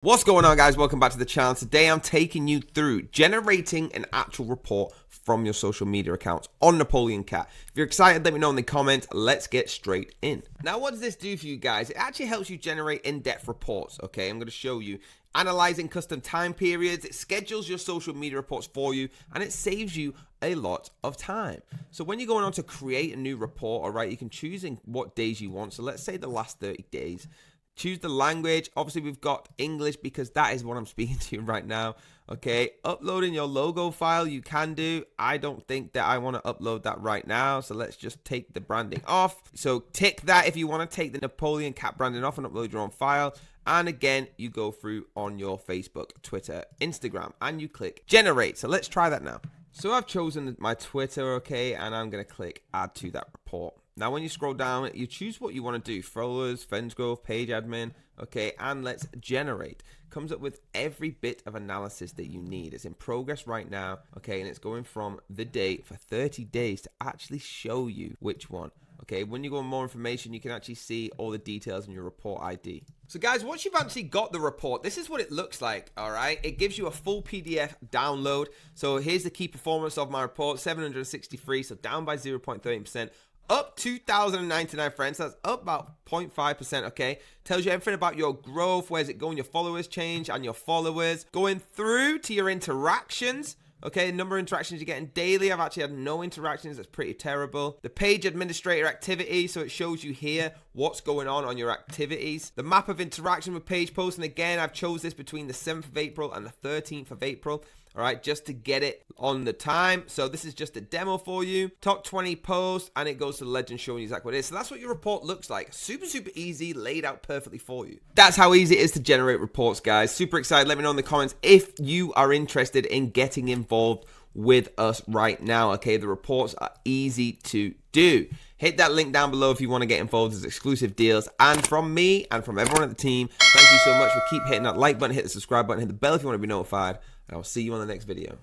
What's going on, guys? Welcome back to the channel. Today I'm taking you through generating an actual report from your social media accounts on Napoleoncat. If you're excited, let me know in the comments. Let's get straight in. Now, what does this do for you guys? It actually helps you generate in-depth reports, okay? I'm going to show you. Analyzing custom time periods, it schedules your social media reports for you, and it saves you a lot of time. So when you're going on to create a new report, all right, you can choose in what days you want. So let's say the last 30 days. Choose the language. Obviously, we've got English because that is what I'm speaking to you right now. Okay, uploading your logo file, you can do. I don't think that I want to upload that right now. So let's just take the branding off. So tick that if you want to take the Napoleoncat branding off and upload your own file. And again, you go through on your Facebook, Twitter, Instagram, and you click generate. So let's try that now. So I've chosen my Twitter, okay, and I'm going to click add to that report. Now, when you scroll down, you choose what you want to do. Followers, friends growth, page admin, okay, and let's generate. Comes up with every bit of analysis that you need. It's in progress right now, okay, and it's going from the date for 30 days to actually show you which one. Okay, when you go on more information, you can actually see all the details in your report ID. So guys, once you've actually got the report, this is what it looks like, all right? It gives you a full PDF download. So here's the key performance of my report, 763, so down by 0.13%. Up 2,099 friends, that's up about 0.5%, okay? Tells you everything about your growth, where's it going, your followers change, and your followers. Going through to your interactions, okay, number of interactions you're getting daily. I've actually had no interactions. That's pretty terrible. The page administrator activity, so it shows you here what's going on your activities. The map of interaction with page posts, and again, I've chose this between the 7th of April and the 13th of April. All right, just to get it on the time. So this is just a demo for you. Top 20 posts, and it goes to the legend showing you exactly what it is. So that's what your report looks like. Super, super easy, laid out perfectly for you. That's how easy it is to generate reports, guys. Super excited. Let me know in the comments if you are interested in getting involved with us right now. Okay, the reports are easy to do. Hit that link down below if you want to get involved. There's exclusive deals. And from me and from everyone at the team, thank you so much for keep hitting that like button, hit the subscribe button, hit the bell if you want to be notified. And I'll see you on the next video.